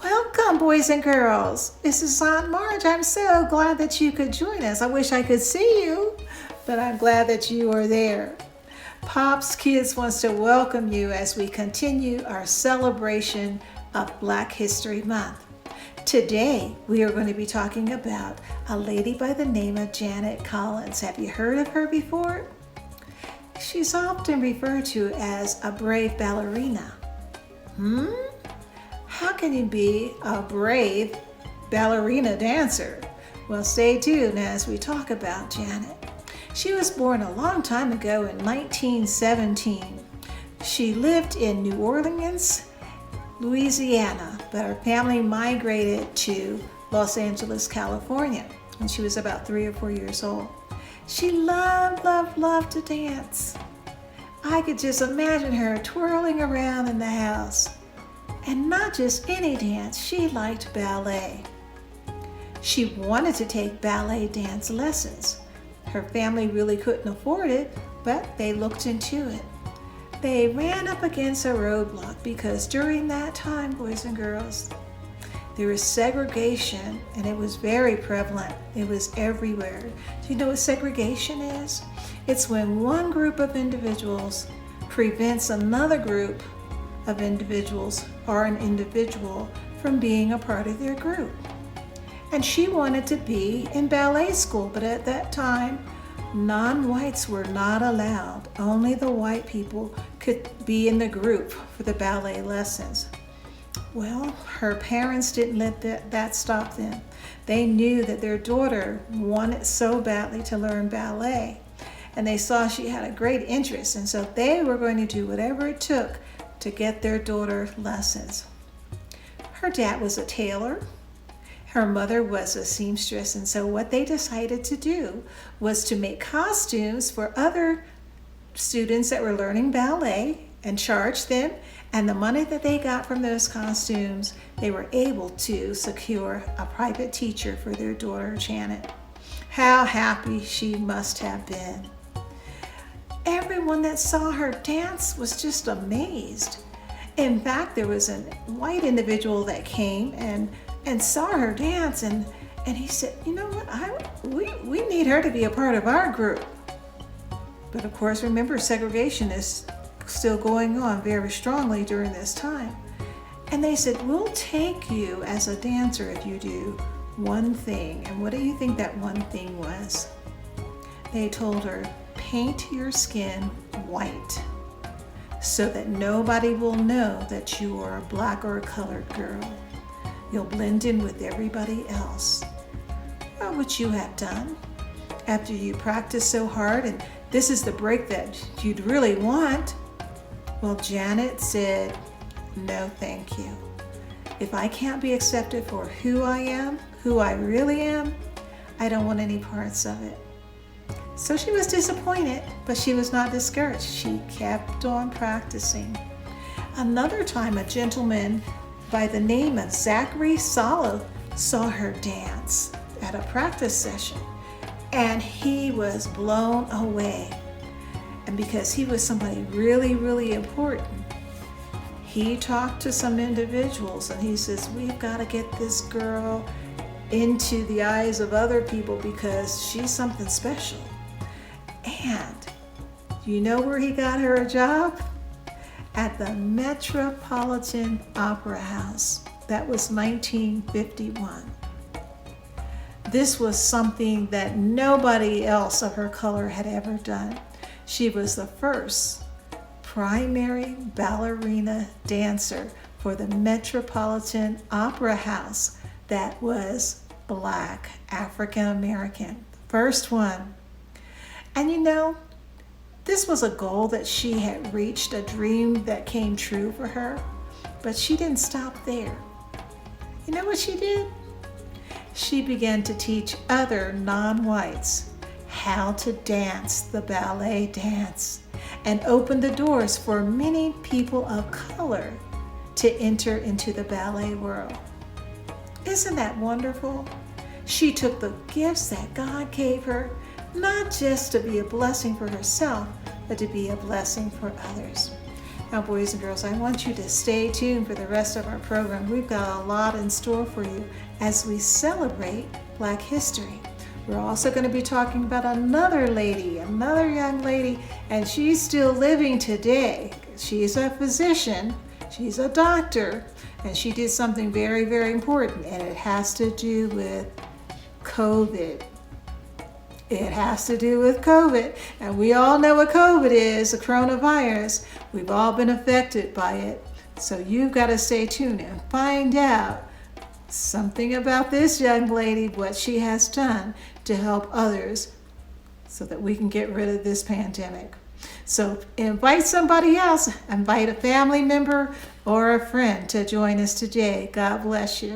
Welcome, boys and girls. This is Aunt Marge. I'm so glad that you could join us. I wish I could see you, but I'm glad that you are there. Pop's Kids wants to welcome you as we continue our celebration of Black History Month. Today, we are going to be talking about a lady by the name of Janet Collins. Have you heard of her before? She's often referred to as a brave ballerina. How can you be a brave ballerina dancer? Well, stay tuned as we talk about Janet. She was born a long time ago in 1917. She lived in New Orleans, Louisiana, but her family migrated to Los Angeles, California when she was about 3 or 4 years old. She loved to dance. I could just imagine her twirling around in the house. And not just any dance, she liked ballet. She wanted to take ballet dance lessons. Her family really couldn't afford it, but they looked into it. They ran up against a roadblock because during that time, boys and girls, there was segregation and it was very prevalent. It was everywhere. Do you know what segregation is? It's when one group of individuals prevents another group of individuals or an individual from being a part of their group. And she wanted to be in ballet school, but at that time, non-whites were not allowed. Only the white people could be in the group for the ballet lessons. Well, her parents didn't let that stop them. They knew that their daughter wanted so badly to learn ballet, and they saw she had a great interest, and so they were going to do whatever it took to get their daughter lessons. Her dad was a tailor. Her mother was a seamstress, and so what they decided to do was to make costumes for other students that were learning ballet and charge them, and the money that they got from those costumes, they were able to secure a private teacher for their daughter, Janet. How happy she must have been. Everyone that saw her dance was just amazed. In fact, there was a white individual that came and saw her dance, and he said, you know what, we need her to be a part of our group. But of course, remember, segregation is still going on very strongly during this time. And they said, we'll take you as a dancer if you do one thing. And what do you think that one thing was? They told her, paint your skin white so that nobody will know that you are a black or a colored girl. You'll blend in with everybody else. What would you have done after you practiced so hard and this is the break that you'd really want? Well, Janet said, no, thank you. If I can't be accepted for who I am, who I really am, I don't want any parts of it. So she was disappointed, but she was not discouraged. She kept on practicing. Another time, a gentleman by the name of Zachary Solo saw her dance at a practice session, and he was blown away. And because he was somebody really important, he talked to some individuals and he says, we've got to get this girl into the eyes of other people because she's something special. And you know where he got her a job? At the Metropolitan Opera House. That was 1951. This was something that nobody else of her color had ever done. She was the first primary ballerina dancer for the Metropolitan Opera House that was Black, African American. First one. And you know, this was a goal that she had reached, a dream that came true for her, but she didn't stop there. You know what she did? She began to teach other non-whites how to dance the ballet dance and opened the doors for many people of color to enter into the ballet world. Isn't that wonderful? She took the gifts that God gave her, not just to be a blessing for herself, but to be a blessing for others. Now, boys and girls, I want you to stay tuned for the rest of our program. We've got a lot in store for you as we celebrate Black History. We're also going to be talking about another young lady, and she's still living today. She's a physician, she's a doctor, and she did something very, very important, and it has to do with COVID. It has to do with COVID, and we all know what COVID is, the coronavirus. We've all been affected by it, so you've got to stay tuned and find out something about this young lady, what she has done to help others so that we can get rid of this pandemic. So invite somebody else, invite a family member or a friend to join us today. God bless you.